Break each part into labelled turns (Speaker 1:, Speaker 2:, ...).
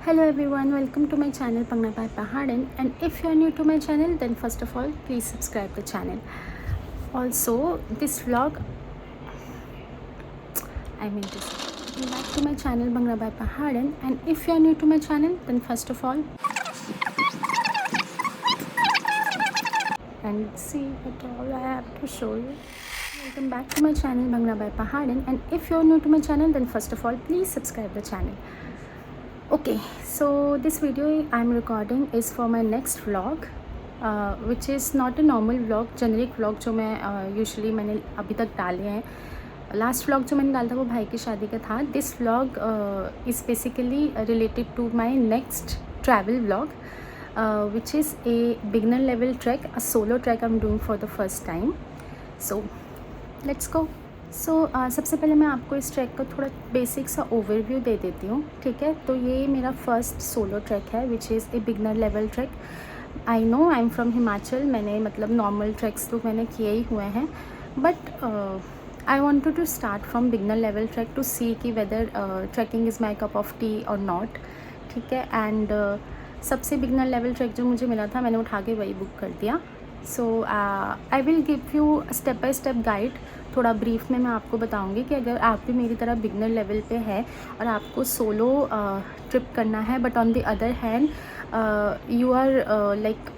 Speaker 1: Hello everyone, welcome to my channel Pangna by Pahadan, and if you are new to my channel then first of all please subscribe the channel. Also this vlog welcome back to my channel Bangla by Pahadan, and if you are new to my channel then first of all and see what all I have to show you. Welcome back to my channel Bangla by Pahadan, and if you are new to my channel then first of all please subscribe the channel. Okay, so this video I'm recording is for my next vlog, which is not a normal vlog, generic vlog जो मैं usually मैंने अभी तक डाले हैं. Last vlog जो मैंने डाला था वो भाई की शादी का था. This vlog is basically related to my next travel vlog, which is a beginner level trek, a solo trek I'm doing for the first time. So let's go. सबसे पहले मैं आपको इस ट्रैक का थोड़ा बेसिक सा ओवरव्यू दे देती हूँ, ठीक है. तो ये मेरा फर्स्ट सोलो ट्रैक है which is a beginner level track. I know I am from Himachal, मैंने मतलब नॉर्मल ट्रैक्स तो मैंने किए ही हुए हैं, but I wanted to start from beginner level trek to see कि whether trekking is my cup of tea और नॉट, ठीक है. एंड सबसे बिगनर लेवल ट्रैक जो मुझे मिला था मैंने उठा के वही बुक कर दिया. So I will give you step by step guide. थोड़ा ब्रीफ में मैं आपको बताऊंगी कि अगर आप भी मेरी तरह बिगनर लेवल पे है और आपको सोलो ट्रिप करना है, but on the other hand you are like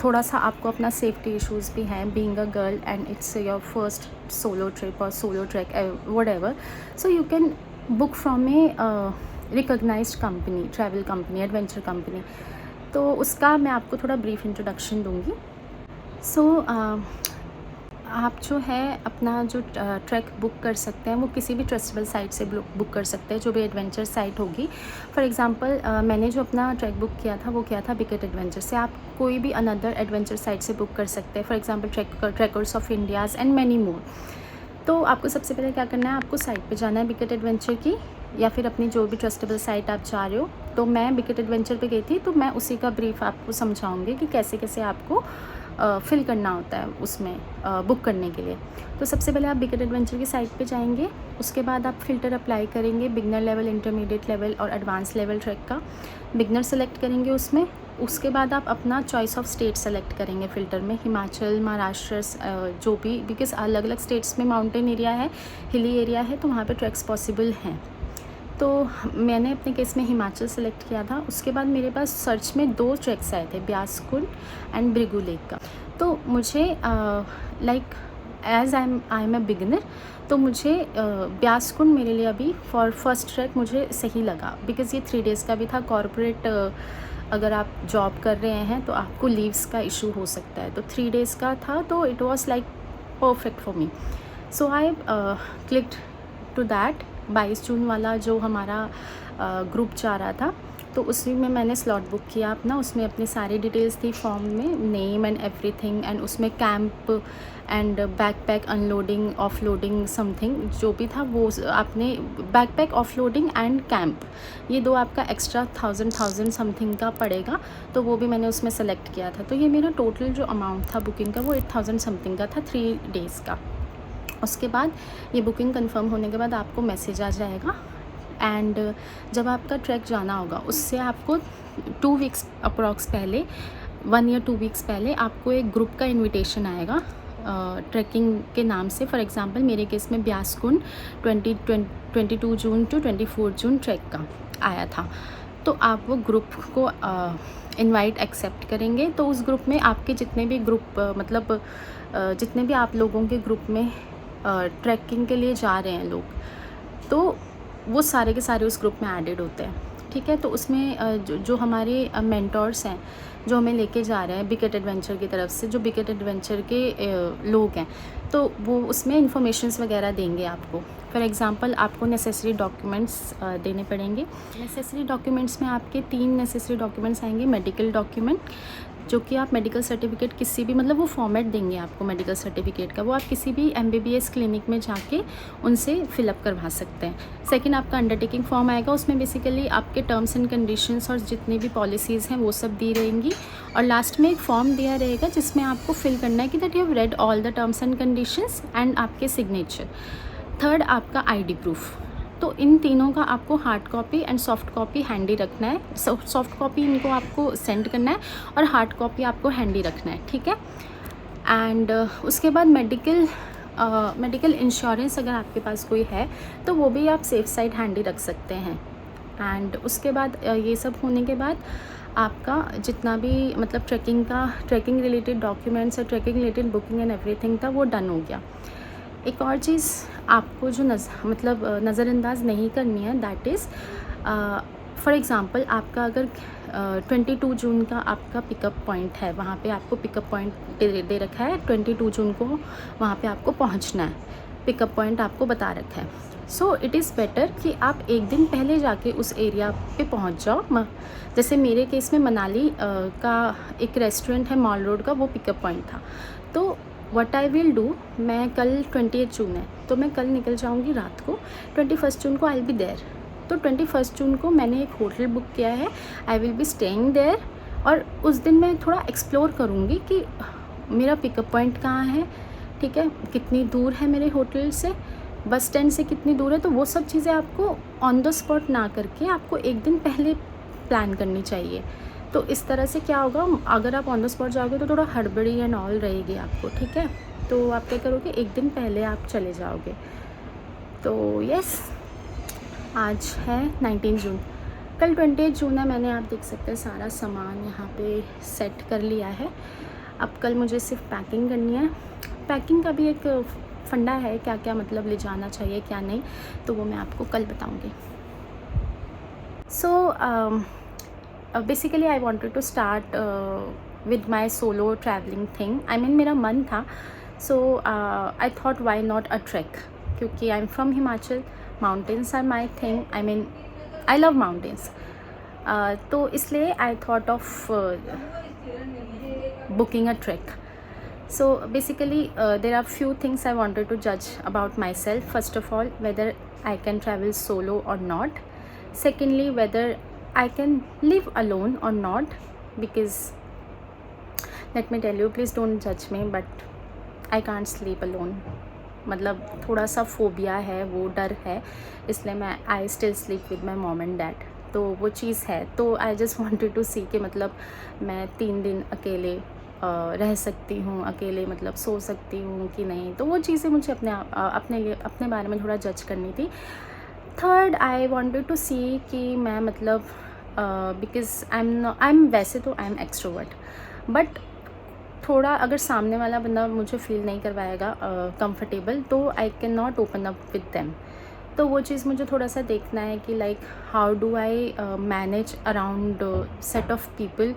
Speaker 1: थोड़ा सा आपको अपना सेफ्टी इश्यूज़ भी हैं being a girl and it's your first solo trip और solo trek whatever. So you can book from a recognised company, travel company, adventure company. तो उसका मैं आपको थोड़ा ब्रीफ इंट्रोडक्शन दूंगी. सो आप जो है अपना जो ट्रैक बुक कर सकते हैं वो किसी भी ट्रस्टेबल साइट से बुक कर सकते हैं, जो भी एडवेंचर साइट होगी. फॉर एग्जांपल मैंने जो अपना ट्रैक बुक किया था वो किया था बिकेट एडवेंचर से. आप कोई भी अनदर एडवेंचर साइट से बुक कर सकते हैं, for example trekkers of India's and many more. तो आपको सबसे पहले क्या करना है, आपको साइट पे जाना है बिकेट एडवेंचर की, या फिर अपनी जो भी ट्रस्टेबल साइट आप जा रहे हो. तो मैं बिकेट एडवेंचर पे गई थी, तो मैं उसी का ब्रीफ आपको समझाऊंगी कि कैसे कैसे आपको फिल करना होता है उसमें बुक करने के लिए. तो सबसे पहले आप बिकेट एडवेंचर की साइट पे जाएंगे, उसके बाद आप फ़िल्टर अप्लाई करेंगे बिगनर लेवल, इंटरमीडिएट लेवल और एडवांस लेवल ट्रैक का. बिगनर सेलेक्ट करेंगे उसमें. उसके बाद आप अपना चॉइस ऑफ स्टेट सेलेक्ट करेंगे फ़िल्टर में, हिमाचल, महाराष्ट्र, जो भी, बिकॉज़ अलग अलग स्टेट्स में माउंटेन एरिया है, हिली एरिया है, तो वहाँ पर ट्रैक्स पॉसिबल हैं. तो मैंने अपने केस में हिमाचल सेलेक्ट किया था. उसके बाद मेरे पास सर्च में 2 ट्रैक्स आए थे, ब्यास कुंड एंड भृगु लेक का. तो मुझे like as I am a beginner, तो मुझे ब्यास कुंड मेरे लिए अभी फॉर फर्स्ट ट्रैक मुझे सही लगा, बिकॉज़ ये 3 डेज़ का भी था. कॉर्पोरेट अगर आप जॉब कर रहे हैं तो आपको लीव्स का इशू हो सकता है, तो 3 डेज़ का था, तो it was like perfect for me. So I clicked to that. 22 June वाला जो हमारा ग्रुप जा रहा था, तो उसी में मैंने स्लॉट बुक किया अपना. उसमें अपनी सारी डिटेल्स थी फॉर्म में, नेम एंड एवरीथिंग, एंड उसमें camp and backpack unloading, offloading, something जो भी था वो आपने बैकपैक, ऑफलोडिंग एंड कैंप, ये 2 आपका एक्स्ट्रा 1000 समथिंग का पड़ेगा. तो वो भी मैंने उसमें सेलेक्ट किया था. तो ये मेरा टोटल जो अमाउंट था बुकिंग का वो 8000 समथिंग का था 3 डेज़ का. उसके बाद ये बुकिंग कंफर्म होने के बाद आपको मैसेज आ जाएगा, एंड जब आपका ट्रैक जाना होगा उससे आपको 2 वीक्स अप्रॉक्स पहले, 1 या 2 वीक्स पहले आपको एक ग्रुप का इनविटेशन आएगा ट्रैकिंग के नाम से. फॉर एग्जांपल मेरे केस में ब्यास कुंड 22 जून टू 24 जून ट्रैक का आया था. तो आप वो ग्रुप को इनवाइट एक्सेप्ट करेंगे. तो उस ग्रुप में आपके जितने भी ग्रुप मतलब जितने भी आप लोगों के ग्रुप में ट्रैकिंग के लिए जा रहे हैं लोग, तो वो सारे के सारे उस ग्रुप में एडेड होते हैं, ठीक है. तो उसमें जो हमारे मेंटोर्स हैं जो हमें लेके जा रहे हैं बिकेट एडवेंचर की तरफ से, जो बिकेट एडवेंचर के लोग हैं, तो वो उसमें इंफॉर्मेशंस वगैरह देंगे आपको. फॉर एग्जांपल आपको नेसेसरी डॉक्यूमेंट्स देने पड़ेंगे. नेसेसरी डॉक्यूमेंट्स में आपके 3 नेसेसरी डॉक्यूमेंट्स आएंगे. मेडिकल डॉक्यूमेंट, जो कि आप मेडिकल सर्टिफिकेट किसी भी, मतलब वो फॉर्मेट देंगे आपको मेडिकल सर्टिफिकेट का, वो आप किसी भी MBBS क्लिनिक में जाके उनसे फिलअप करवा सकते हैं. सेकंड आपका अंडरटेकिंग फॉर्म आएगा, उसमें बेसिकली आपके टर्म्स एंड कंडीशंस और जितनी भी पॉलिसीज़ हैं वो सब दी रहेंगी. और लास्ट में एक फॉर्म दिया रहेगा जिसमें आपको फिल करना है कि that you have read all the terms and conditions, and आपके सिग्नेचर. थर्ड आपका ID प्रूफ, तो इन तीनों का आपको hard copy and soft copy handy रखना है। सॉफ्ट कॉपी इनको आपको सेंड करना है और हार्ड कॉपी आपको हैंडी रखना है, ठीक है। एंड उसके बाद मेडिकल इंश्योरेंस अगर आपके पास कोई है तो वो भी आप सेफ साइड हैंडी रख सकते हैं। एंड उसके बाद ये सब होने के बाद आपका जितना भी मतलब ट्रैकिंग रिलेटेड डॉक्यूमेंट्स और trekking related booking and everything था वो डन हो गया। एक और चीज़ आपको जो नज़रअंदाज नहीं करनी है, दैट इज़ फॉर एग्ज़ाम्पल आपका अगर 22 जून का आपका पिकअप पॉइंट है, वहाँ पे आपको पिकअप पॉइंट दे रखा है 22 जून को वहाँ पे आपको पहुँचना है, पिकअप पॉइंट आपको बता रखा है। सो इट इज़ बेटर कि आप एक दिन पहले जाके उस एरिया पे पहुँच जाओ। जैसे मेरे केस में मनाली का एक रेस्टोरेंट है मॉल रोड का, वो पिकअप पॉइंट था। तो व्हाट आई विल डू, मैं कल 28 जून है तो मैं कल निकल जाऊँगी रात को, 21 जून को आई विल बी देयर। तो 21 जून को मैंने एक होटल बुक किया है, I will be staying there. और उस दिन मैं थोड़ा एक्सप्लोर करूँगी कि मेरा पिकअप पॉइंट कहाँ है, ठीक है, कितनी दूर है मेरे होटल से, बस स्टैंड से कितनी दूर है। तो वो सब चीज़ें आपको ऑन द स्पॉट ना करके आपको एक दिन पहले प्लान करनी चाहिए। तो इस तरह से क्या होगा, अगर आप ऑन द स्पॉट जाओगे तो थोड़ा हड़बड़ी एंड ऑल रहेगी आपको, ठीक है। तो आप क्या करोगे, एक दिन पहले आप चले जाओगे। तो यस, आज है 19 जून, कल 28 जून है। मैंने, आप देख सकते हैं, सारा सामान यहाँ पे सेट कर लिया है। अब कल मुझे सिर्फ पैकिंग करनी है। पैकिंग का भी एक फंडा है, क्या क्या मतलब ले जाना चाहिए क्या नहीं, तो वो मैं आपको कल बताऊँगी। So basically I wanted to start with my solo travelling thing. I mean मेरा मन था, so I thought why not a trek, क्योंकि I am from Himachal, mountains are my thing. I mean I love mountains, तो इसलिए I thought of booking a trek. So basically there are few things I wanted to judge about myself. First of all, whether I can travel solo or not. Secondly, whether I can live alone or not, because let me tell you, please don't judge me, but I can't sleep alone. मतलब थोड़ा सा phobia है, वो डर है, इसलिए मैं I still sleep with my mom and dad, तो वो चीज़ है. तो I just wanted to see कि मतलब मैं 3 दिन अकेले रह सकती हूँ, अकेले मतलब सो सकती हूँ कि नहीं. तो वो चीज़ें मुझे अपने बारे में थोड़ा जज करनी थी. Third, I wanted to see कि मैं मतलब बिकॉज आई एम वैसे तो आई एम एक्सट्रोवर्ट, बट थोड़ा अगर सामने वाला बंदा मुझे फील नहीं करवाएगा कंफर्टेबल, तो I can not open up with them. तो वो चीज़ मुझे थोड़ा सा देखना है कि like how do I manage around set of people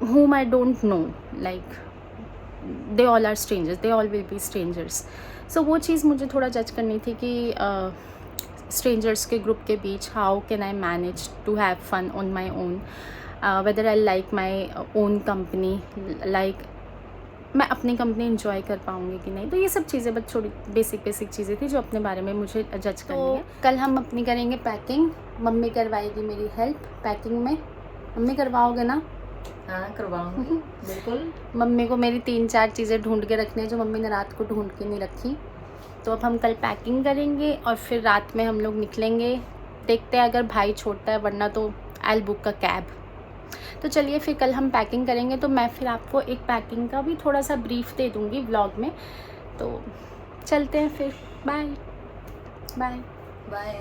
Speaker 1: whom I don't know, like they all are strangers, they all will be strangers. So वो चीज़ मुझे थोड़ा जज करनी थी कि strangers के ग्रुप के बीच how can I manage to have fun on my own, whether I like my own company, like मैं अपनी कंपनी इंजॉय कर पाऊँगी कि नहीं. तो ये सब चीज़ें बस थोड़ी बेसिक चीज़ें थी जो अपने बारे में मुझे जज करनी है. कल हम अपनी करेंगे पैकिंग, मम्मी करवाएगी मेरी हेल्प पैकिंग में. मम्मी करवाओगे ना?
Speaker 2: हाँ, करवाऊंगी बिल्कुल.
Speaker 1: मम्मी को मेरी 3-4 चीज़ें ढूंढ के रखनी है जो मम्मी ने रात को ढूंढ के नहीं रखी. तो अब हम कल पैकिंग करेंगे और फिर रात में हम लोग निकलेंगे. देखते हैं अगर भाई छोड़ता है, वरना तो I will book a cab. तो चलिए फिर कल हम पैकिंग करेंगे. तो मैं फिर आपको एक पैकिंग का भी थोड़ा सा ब्रीफ दे दूँगी व्लॉग में. तो चलते हैं फिर. Bye bye
Speaker 2: bye.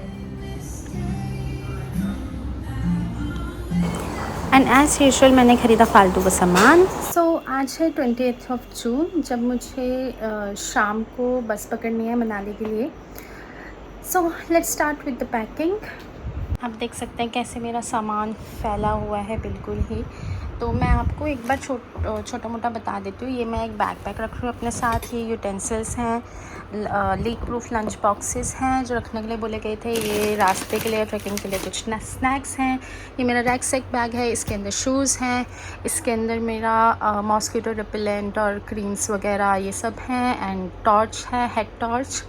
Speaker 1: And as usual मैंने ख़रीदा फालतू का सामान. सो आज है 28 जून, जब मुझे शाम को बस पकड़नी है मनाली के लिए. So let's start with the packing. आप देख सकते हैं कैसे मेरा सामान फैला हुआ है बिल्कुल ही. तो मैं आपको एक बार छोटा मोटा बता देती हूँ. ये मैं एक बैकपैक रख रही हूँ अपने साथ. ये यूटेंसिल्स हैं, लीक प्रूफ लंच बॉक्सेस हैं जो रखने के लिए बोले गए थे. ये रास्ते के लिए, ट्रैकिंग के लिए कुछ स्नैक्स हैं. ये मेरा रैकसैक बैग है, इसके अंदर शूज़ हैं. इसके अंदर मेरा मॉस्किटो रिपेलेंट और क्रीम्स वगैरह ये सब हैं. एंड टॉर्च है, हेड टॉर्च.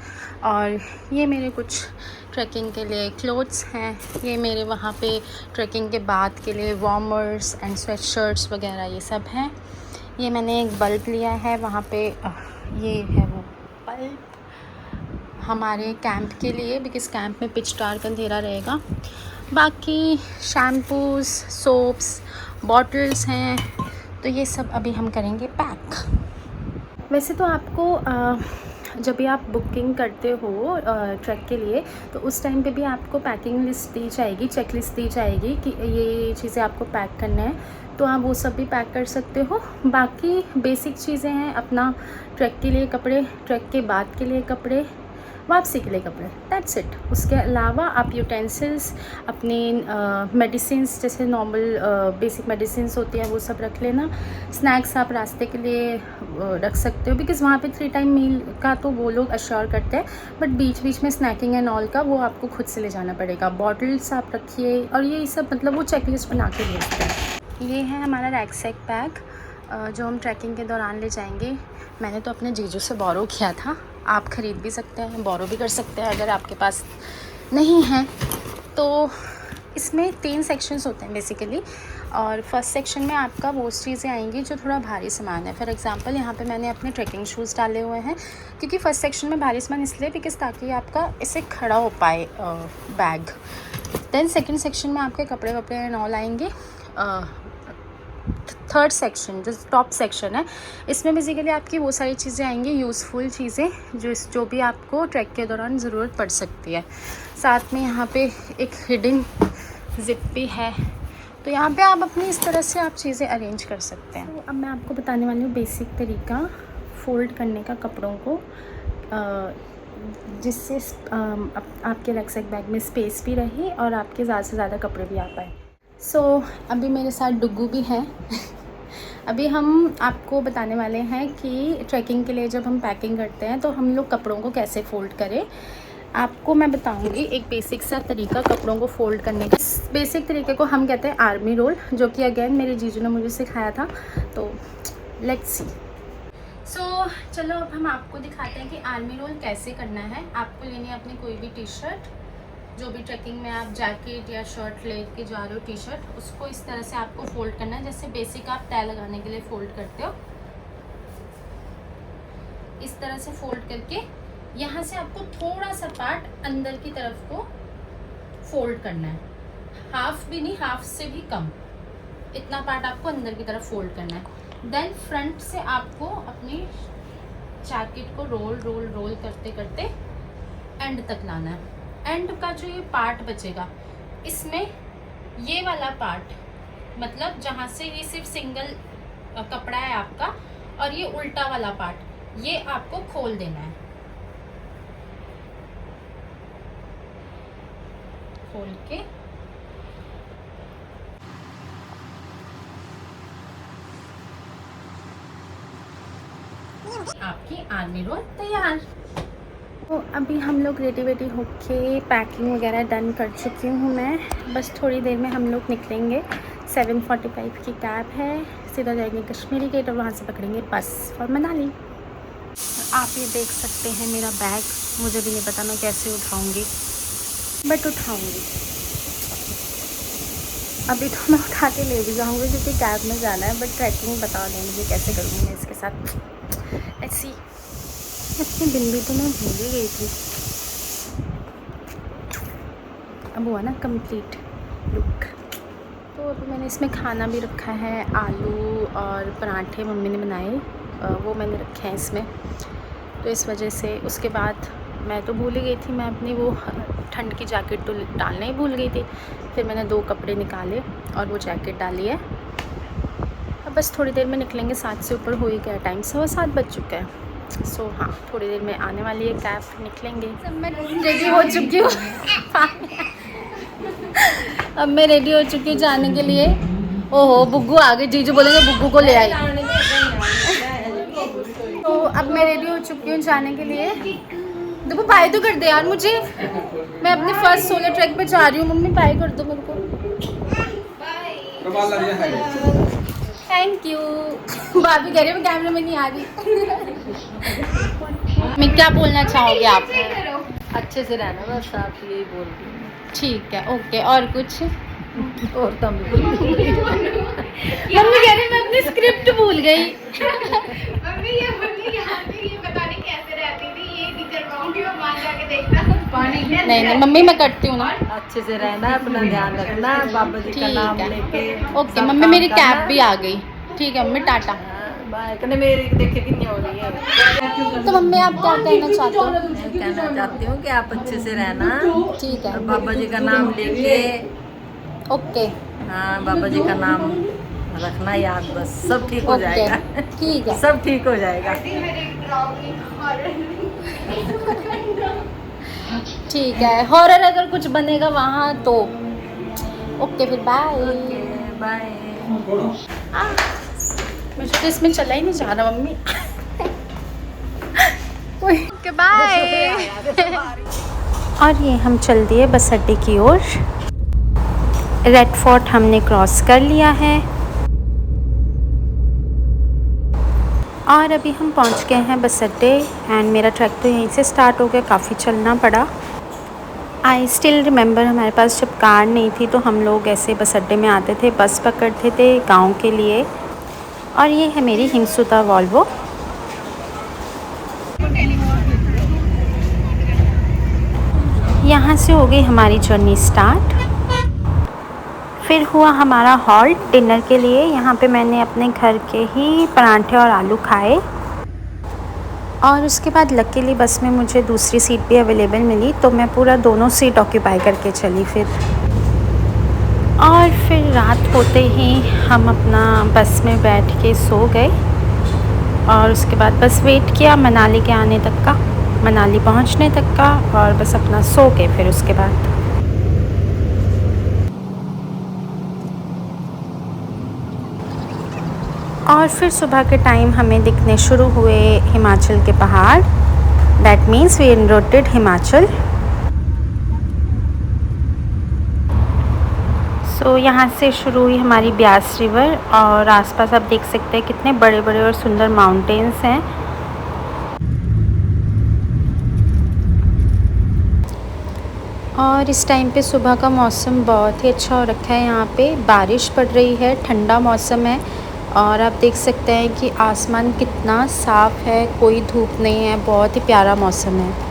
Speaker 1: और ये मेरे कुछ ट्रैकिंग के लिए क्लोथ्स हैं. ये मेरे वहाँ पे ट्रैकिंग के बाद के लिए वार्मर्स एंड स्वेट शर्ट्स वगैरह ये सब हैं. ये मैंने एक बल्ब लिया है वहाँ पे. ये है वो बल्ब. हमारे कैंप के लिए, बिकॉज़ कैंप में पिच डार्क अंधेरा रहेगा। बाकी शैम्पूज़, सोप्स, बॉटल्स हैं, तो ये सब अभी हम करेंगे पैक। वैसे तो आपको जब भी आप बुकिंग करते हो ट्रैक के लिए, तो उस टाइम पे भी आपको पैकिंग लिस्ट दी जाएगी, चेक लिस्ट दी जाएगी कि ये चीज़ें आपको पैक करना है, तो आप वो सब भी पैक कर सकते हो। बाकी बेसिक चीज़ें हैं, अपना ट्रैक के लिए कपड़े, ट्रैक के बाद के लिए कपड़े, वापसी के लिए कपड़े, दैट्स इट। उसके अलावा आप यूटेंसिल्स, अपनी मेडिसिन्स, जैसे नॉर्मल बेसिक मेडिसिन्स होती हैं वो सब रख लेना। स्नैक्स आप रास्ते के लिए रख सकते हो, बिकॉज़ वहाँ पे 3 टाइम मील का तो वो लोग अश्योर करते हैं, बट बीच बीच में स्नैकिंग एंड ऑल का वो आपको खुद से ले जाना पड़ेगा। बॉटल्स आप रखिए, और ये सब मतलब वो चेकलिस्ट बना के भेजते हैं। ये है हमारा रैकसैक बैग जो हम ट्रैकिंग के दौरान ले जाएंगे। मैंने तो अपने जीजू से बोरो किया था, आप ख़रीद भी सकते हैं, बोरो भी कर सकते हैं अगर आपके पास नहीं है तो। इसमें 3 सेक्शंस होते हैं बेसिकली, और फर्स्ट सेक्शन में आपका वो चीज़ें आएंगी जो थोड़ा भारी सामान है। फॉर एग्जांपल यहाँ पे मैंने अपने ट्रैकिंग शूज़ डाले हुए हैं, क्योंकि फर्स्ट सेक्शन में भारी सामान इसलिए बिकॉज ताकि आपका इससे खड़ा हो पाए बैग। देन सेकंड सेक्शन में आपके कपड़े वपड़े एंड ऑल आएंगे। थर्ड सेक्शन जो टॉप सेक्शन है, इसमें बेसिकली आपकी वो सारी चीज़ें आएंगी, यूज़फुल चीज़ें जो भी आपको ट्रैक के दौरान ज़रूरत पड़ सकती है। साथ में यहाँ पे एक हिडन जिप भी है, तो यहाँ पे आप अपनी इस तरह से आप चीज़ें अरेंज कर सकते हैं। तो अब मैं आपको बताने वाली हूँ बेसिक तरीका फ़ोल्ड करने का कपड़ों को, जिससे आपके रैकसैक बैग में स्पेस भी रहे और आपके ज़्यादा से ज़्यादा कपड़े भी आ पाए। सो अभी मेरे साथ डुग्गू भी हैं। अभी हम आपको बताने वाले हैं कि ट्रैकिंग के लिए जब हम पैकिंग करते हैं तो हम लोग कपड़ों को कैसे फ़ोल्ड करें। आपको मैं बताऊंगी एक बेसिक सा तरीका कपड़ों को फ़ोल्ड करने का। इस बेसिक तरीके को हम कहते हैं आर्मी रोल, जो कि अगेन मेरे जीजू ने मुझे सिखाया था। तो लेट्स सी। चलो अब हम आपको दिखाते हैं कि आर्मी रोल कैसे करना है। आपको लेनी है अपनी कोई भी टी शर्ट, जो भी ट्रैकिंग में आप जैकेट या शर्ट ले के जा रहे हो, टी शर्ट, उसको इस तरह से आपको फ़ोल्ड करना है, जैसे बेसिक आप तय लगाने के लिए फ़ोल्ड करते हो। इस तरह से फ़ोल्ड करके यहाँ से आपको थोड़ा सा पार्ट अंदर की तरफ को फ़ोल्ड करना है, हाफ भी नहीं, हाफ से भी कम, इतना पार्ट आपको अंदर की तरफ फ़ोल्ड करना है। देन फ्रंट से आपको अपनी जैकेट को रोल रोल रोल करते करते एंड तक लाना है। एंड का जो ये पार्ट बचेगा, इसमें ये वाला पार्ट, मतलब जहाँ से ये सिर्फ सिंगल कपड़ा है आपका, और ये उल्टा वाला पार्ट, ये आपको खोल देना है। खोल के आपकी आर्मी रोल तैयार। तो अभी हम लोग रेडी वेडी होके पैकिंग वगैरह डन कर चुकी हूँ मैं। बस थोड़ी देर में हम लोग निकलेंगे। 7:45 की कैब है, सीधा जाएंगे कश्मीरी गेट और वहाँ से पकड़ेंगे बस फॉर मनाली। आप ये देख सकते हैं मेरा बैग, मुझे भी नहीं पता मैं कैसे उठाऊँगी, बट उठाऊँगी। अभी तो मैं उठा के ले भी जाऊँगी क्योंकि कैब में जाना है, बट ट्रैकिंग बता दें मुझे कैसे करूँगी मैं इसके साथ। ऐसी अपनी बिंदी तो मैं भूल ही गई थी। अब हुआ ना कंप्लीट लुक। तो अभी मैंने इसमें खाना भी रखा है, आलू और पराठे मम्मी ने बनाए, वो मैंने रखे हैं इसमें। तो इस वजह से उसके बाद मैं तो भूल ही गई थी, मैं अपनी वो ठंड की जैकेट तो डालना ही भूल गई थी। फिर मैंने 2 कपड़े निकाले और वो जैकेट डाली है। अब बस थोड़ी देर में निकलेंगे, 7 से ऊपर हो ही गया टाइम, 7:15 बज चुका है। सो हाँ, थोड़ी देर में आने वाली है कैब, निकलेंगे। अब मैं रेडी हो चुकी हूँ अब मैं रेडी हो चुकी हूँ जाने के लिए। ओहो बुग्गू आ गए, जीजू बोलेंगे बुग्गू को ले आई। तो अब मैं रेडी हो चुकी हूँ जाने के लिए। देखो बाय तो कर दे यार मुझे, मैं अपने फर्स्ट सोलो ट्रैक पे जा रही हूँ। मम्मी बाय कर दो मेरे को। Thank you. भाभी कह रही मैं कैमरे में नहीं आ रही। मैं क्या बोलना चाहोगे आप?
Speaker 2: अच्छे से रहना, बस आप यही बोल रही हैं।
Speaker 1: ठीक है, ओके। और कुछ?
Speaker 2: और तो
Speaker 1: मम्मी कह रही मैं अपनी स्क्रिप्ट भूल गई।
Speaker 3: मम्मी ये बोली यहाँ पे ये पता नहीं कैसे रहती थी,
Speaker 1: नहीं नहीं मम्मी मैं करती हूँ ना।
Speaker 2: अच्छे से रहना, अपना ध्यान रखना, बाबा जी का
Speaker 1: ठीक
Speaker 2: नाम
Speaker 1: है।
Speaker 2: लेके।
Speaker 1: ओके
Speaker 2: सब
Speaker 1: मम्मी
Speaker 2: काम
Speaker 1: मेरी कैब
Speaker 2: करना।
Speaker 1: भी आ गई। ठीक है मम्मी टाटा।
Speaker 2: बाय। कने मेरी देखे कितनी हो रही है।
Speaker 1: तो मम्मी आप क्या कहना चाहते हो?
Speaker 2: मैं कहना चाहती हूँ कि आप अच्छे से रहना,
Speaker 1: ठीक है
Speaker 2: और बाबा जी का नाम लेके।
Speaker 1: ओके
Speaker 2: हाँ, बाबा जी का नाम रखना याद, बस सब ठीक हो
Speaker 1: ओके
Speaker 2: जाएगा।
Speaker 1: ठीक है।
Speaker 2: सब ठीक हो जाएगा।
Speaker 1: ठीक है हॉरर अगर कुछ बनेगा वहाँ तो ओके फिर बाय।
Speaker 2: Okay bye.
Speaker 1: मुझे तो इसमें चला ही नहीं जा रहा मम्मी। Okay bye. और ये हम चल दिए बस अड्डे की ओर। रेड फोर्ट हमने क्रॉस कर लिया है और अभी हम पहुंच गए हैं बस अड्डे। एंड मेरा ट्रैक तो यहीं से स्टार्ट हो गया, काफ़ी चलना पड़ा। आई स्टिल रिमेंबर हमारे पास जब कार नहीं थी तो हम लोग ऐसे बस अड्डे में आते थे, बस पकड़ते थे गांव के लिए। और ये है मेरी हिंगसुता वॉल्वो। यहाँ से हो गई हमारी जर्नी स्टार्ट। फिर हुआ हमारा हॉल्ट डिनर के लिए। यहाँ पे मैंने अपने घर के ही परांठे और आलू खाए और उसके बाद लकीली बस में मुझे दूसरी सीट भी अवेलेबल मिली तो मैं पूरा दोनों सीट ऑक्यूपाई करके चली फिर। और फिर रात होते ही हम अपना बस में बैठ के सो गए और उसके बाद बस वेट किया मनाली के आने तक का, मनाली पहुंचने तक का, और बस अपना सो के फिर उसके बाद। और फिर सुबह के टाइम हमें दिखने शुरू हुए हिमाचल के पहाड़। That means we enrouted Himachal. So यहाँ से शुरू हुई हमारी ब्यास रिवर और आसपास आप देख सकते हैं कितने बड़े बड़े और सुंदर माउंटेन्स हैं। और इस टाइम पे सुबह का मौसम बहुत ही अच्छा हो रखा है। यहाँ पे बारिश पड़ रही है, ठंडा मौसम है और आप देख सकते हैं कि आसमान कितना साफ़ है, कोई धूप नहीं है, बहुत ही प्यारा मौसम है।